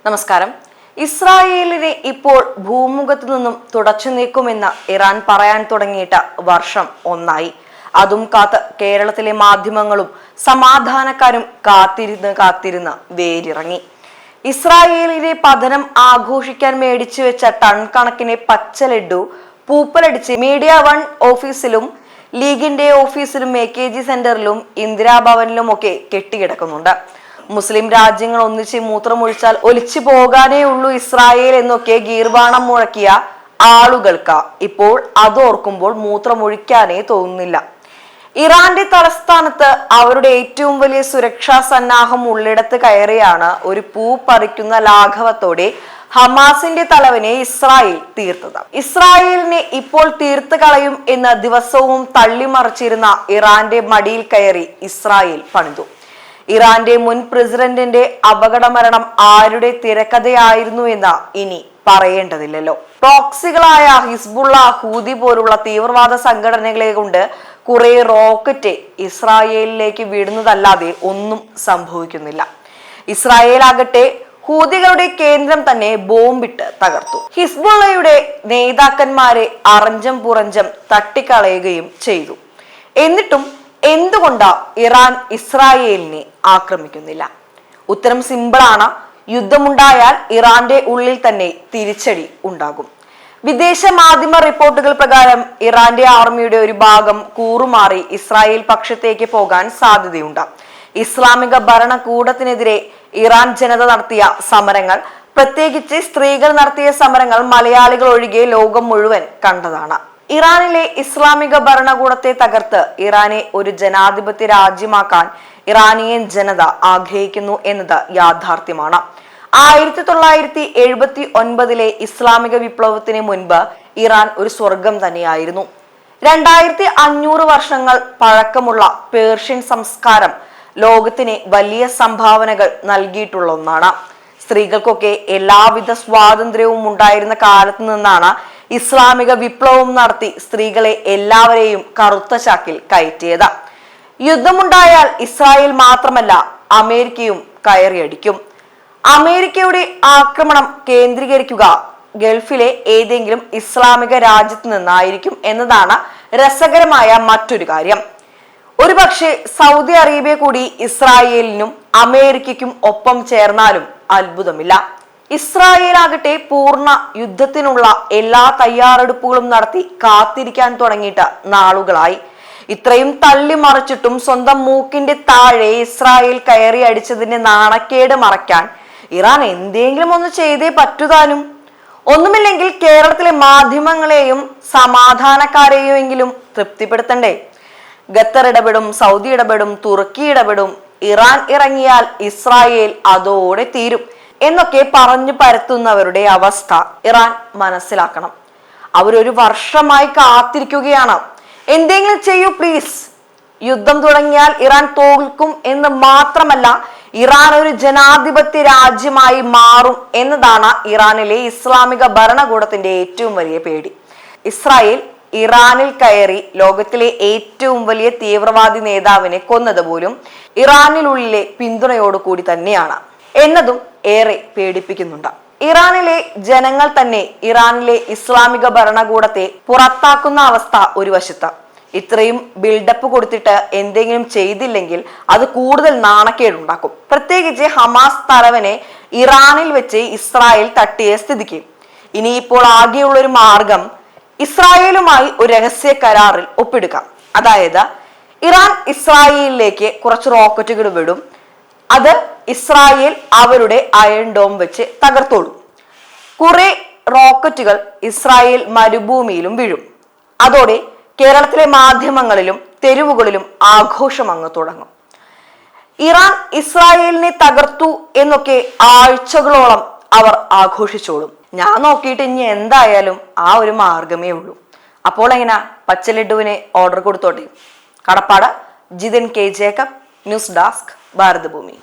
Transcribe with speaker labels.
Speaker 1: നമസ്കാരം. ഇസ്രായേലിനെ ഇപ്പോൾ ഭൂമുഖത്തു നിന്നും തുടച്ചു നീക്കുമെന്ന് ഇറാൻ പറയാൻ തുടങ്ങിയിട്ട് വർഷം ഒന്നായി. അതും കാത്ത് കേരളത്തിലെ മാധ്യമങ്ങളും സമാധാനക്കാരും കാത്തിരുന്ന് വേരിറങ്ങി. ഇസ്രായേലിലെ പതനം ആഘോഷിക്കാൻ മേടിച്ചു വെച്ച ടൺ കണക്കിന് പച്ച ലഡ്ഡു പൂപ്പലടിച്ച് മീഡിയ വൺ ഓഫീസിലും ലീഗിന്റെ ഓഫീസിലും AKG സെന്ററിലും ഇന്ദിരാഭവനിലും ഒക്കെ കെട്ടിക്കിടക്കുന്നുണ്ട്. മുസ്ലിം രാജ്യങ്ങൾ ഒന്നിച്ച് മൂത്രമൊഴിച്ചാൽ ഒലിച്ചു പോകാനേ ഉള്ളൂ ഇസ്രായേൽ എന്നൊക്കെ ഗീർവാണം മുഴക്കിയ ആളുകൾക്ക് ഇപ്പോൾ അതോർക്കുമ്പോൾ മൂത്രമൊഴിക്കാനേ തോന്നുന്നില്ല. ഇറാന്റെ തലസ്ഥാനത്ത് അവരുടെ ഏറ്റവും വലിയ സുരക്ഷാ സന്നാഹം ഉള്ളിടത്ത് കയറിയാണ് ഒരു പൂ പറിക്കുന്ന ലാഘവത്തോടെ ഹമാസിന്റെ തലവനെ ഇസ്രായേൽ തീർത്തത്. ഇസ്രായേലിനെ ഇപ്പോൾ തീർത്ത് കളയും എന്ന ദിവസവും തള്ളിമറിച്ചിരുന്ന ഇറാന്റെ മടിയിൽ കയറി ഇസ്രായേൽ പണിതു. ഇറാന്റെ മുൻ പ്രസിഡന്റിന്റെ അപകടമരണം ആരുടെ തിരക്കഥയായിരുന്നു എന്ന് ഇനി പറയേണ്ടതില്ലല്ലോ. പ്രോക്സികളായ ഹിസ്ബുള്ള, ഹൂതി പോലുള്ള തീവ്രവാദ സംഘടനകളെ കൊണ്ട് കുറെ റോക്കറ്റ് ഇസ്രായേലിലേക്ക് വിടുന്നതല്ലാതെ ഒന്നും സംഭവിക്കുന്നില്ല. ഇസ്രായേൽ ആകട്ടെ ഹൂതികളുടെ കേന്ദ്രം തന്നെ ബോംബിട്ട് തകർത്തു. ഹിസ്ബുള്ളയുടെ നേതാക്കന്മാരെ അറഞ്ചം പുറഞ്ചം തട്ടിക്കളയുകയും ചെയ്തു. എന്നിട്ടും എന്തുകൊണ്ടാ ഇറാൻ ഇസ്രായേലിനെ ആക്രമിക്കുന്നില്ല? ഉത്തരം സിമ്പിളാണ്. യുദ്ധമുണ്ടായാൽ ഇറാന്റെ ഉള്ളിൽ തന്നെ തിരിച്ചടി ഉണ്ടാകും. വിദേശ മാധ്യമ റിപ്പോർട്ടുകൾ പ്രകാരം ഇറാന്റെ ആർമിയുടെ ഒരു ഭാഗം കൂറുമാറി ഇസ്രായേൽ പക്ഷത്തേക്ക് പോകാൻ സാധ്യതയുണ്ട്. ഇസ്ലാമിക ഭരണകൂടത്തിനെതിരെ ഇറാൻ ജനത നടത്തിയ സമരങ്ങൾ, പ്രത്യേകിച്ച് സ്ത്രീകൾ നടത്തിയ സമരങ്ങൾ മലയാളികൾ ഒഴികെ ലോകം മുഴുവൻ കണ്ടതാണ്. ഇറാനിലെ ഇസ്ലാമിക ഭരണകൂടത്തെ തകർത്ത് ഇറാനെ ഒരു ജനാധിപത്യ രാജ്യമാക്കാൻ ഇറാനിയൻ ജനത ആഗ്രഹിക്കുന്നു എന്നത് യാഥാർത്ഥ്യമാണ്. 1979 ഇസ്ലാമിക വിപ്ലവത്തിന് മുൻപ് ഇറാൻ ഒരു സ്വർഗം തന്നെയായിരുന്നു. 2500 വർഷങ്ങൾ പഴക്കമുള്ള പേർഷ്യൻ സംസ്കാരം ലോകത്തിന് വലിയ സംഭാവനകൾ നൽകിയിട്ടുള്ള ഒന്നാണ്. സ്ത്രീകൾക്കൊക്കെ എല്ലാവിധ സ്വാതന്ത്ര്യവും ഉണ്ടായിരുന്ന കാലത്ത് നിന്നാണ് ഇസ്ലാമിക വിപ്ലവം നടത്തി സ്ത്രീകളെ എല്ലാവരെയും കറുത്ത ചാക്കിൽ കയറ്റിയത്. യുദ്ധമുണ്ടായാൽ ഇസ്രായേൽ മാത്രമല്ല അമേരിക്കയും കയറിയടിക്കും. അമേരിക്കയുടെ ആക്രമണം കേന്ദ്രീകരിക്കുക ഗൾഫിലെ ഏതെങ്കിലും ഇസ്ലാമിക രാജ്യത്ത് നിന്നായിരിക്കും എന്നതാണ് രസകരമായ മറ്റൊരു കാര്യം. ഒരുപക്ഷെ സൗദി അറേബ്യ കൂടി ഇസ്രായേലിനും അമേരിക്കയ്ക്കും ഒപ്പം ചേർന്നാലും അത്ഭുതമില്ല. ഇസ്രായേൽ ആകട്ടെ പൂർണ്ണ യുദ്ധത്തിനുള്ള എല്ലാ തയ്യാറെടുപ്പുകളും നടത്തി കാത്തിരിക്കാൻ തുടങ്ങിയിട്ട് നാളുകളായി. ഇത്രയും തള്ളിമറിച്ചിട്ടും സ്വന്തം മൂക്കിന്റെ താഴെ ഇസ്രായേൽ കയറി അടിച്ചതിന്റെ നാണക്കേട് മറയ്ക്കാൻ ഇറാൻ എന്തെങ്കിലും ഒന്ന് ചെയ്തേ പറ്റുതാനും. ഒന്നുമില്ലെങ്കിൽ കേരളത്തിലെ മാധ്യമങ്ങളെയും സമാധാനക്കാരെയും എങ്കിലും തൃപ്തിപ്പെടുത്തണ്ടേ? ഖത്തർ ഇടപെടും, സൗദി ഇടപെടും, തുർക്കി ഇടപെടും, ഇറാൻ ഇറങ്ങിയാൽ ഇസ്രായേൽ അതോടെ തീരും എന്നൊക്കെ പറഞ്ഞു പരത്തുന്നവരുടെ അവസ്ഥ ഇറാൻ മനസ്സിലാക്കണം. അവരൊരു വർഷമായി കാത്തിരിക്കുകയാണ്. എന്തെങ്കിലും ചെയ്യൂ പ്ലീസ്. യുദ്ധം തുടങ്ങിയാൽ ഇറാൻ തോൽക്കും എന്ന് മാത്രമല്ല, ഇറാൻ ഒരു ജനാധിപത്യ രാജ്യമായി മാറും എന്നതാണ് ഇറാനിലെ ഇസ്ലാമിക ഭരണകൂടത്തിന്റെ ഏറ്റവും വലിയ പേടി. ഇസ്രായേൽ ഇറാനിൽ കയറി ലോകത്തിലെ ഏറ്റവും വലിയ തീവ്രവാദി നേതാവിനെ കൊന്നത് പോലും ഇറാനിനുള്ളിലെ പിന്തുണയോടുകൂടി തന്നെയാണ് എന്നതും ഏറെ പേടിപ്പിക്കുന്നുണ്ട്. ഇറാനിലെ ജനങ്ങൾ തന്നെ ഇറാനിലെ ഇസ്ലാമിക ഭരണകൂടത്തെ പുറത്താക്കുന്ന അവസ്ഥ ഒരു വശത്ത്. ഇത്രയും ബിൽഡപ്പ് കൊടുത്തിട്ട് എന്തെങ്കിലും ചെയ്തില്ലെങ്കിൽ അത് കൂടുതൽ നാണക്കേടുണ്ടാക്കും. പ്രത്യേകിച്ച് ഹമാസ് തലവനെ ഇറാനിൽ വെച്ച് ഇസ്രായേൽ തട്ടിയ സ്ഥിതിക്ക് ഇനിയിപ്പോൾ ആകെയുള്ളൊരു മാർഗം ഇസ്രായേലുമായി ഒരു രഹസ്യ കരാറിൽ ഒപ്പിടുക. അതായത് ഇറാൻ ഇസ്രായേലിലേക്ക് കുറച്ച് റോക്കറ്റുകൾ വിടും. അത് ഇസ്രായേൽ അവരുടെ അയൺ ഡോം വെച്ച് തകർത്തോളും. കുറെ റോക്കറ്റുകൾ ഇസ്രായേൽ മരുഭൂമിയിലും വീഴും. അതോടെ കേരളത്തിലെ മാധ്യമങ്ങളിലും തെരുവുകളിലും ആഘോഷം അങ്ങ് തുടങ്ങും. ഇറാൻ ഇസ്രായേലിനെ തകർത്തു എന്നൊക്കെ ആഴ്ചകളോളം അവർ ആഘോഷിച്ചോളും. ഞാൻ നോക്കിയിട്ട് ഇനി എന്തായാലും ആ ഒരു മാർഗമേ ഉള്ളൂ. അപ്പോൾ എങ്ങനെയാ പച്ച ലഡുവിനെ ഓർഡർ കൊടുത്തോട്ടെ? കടപ്പാട് Jithin K. Jacob, news desk, Bharathabhoomi.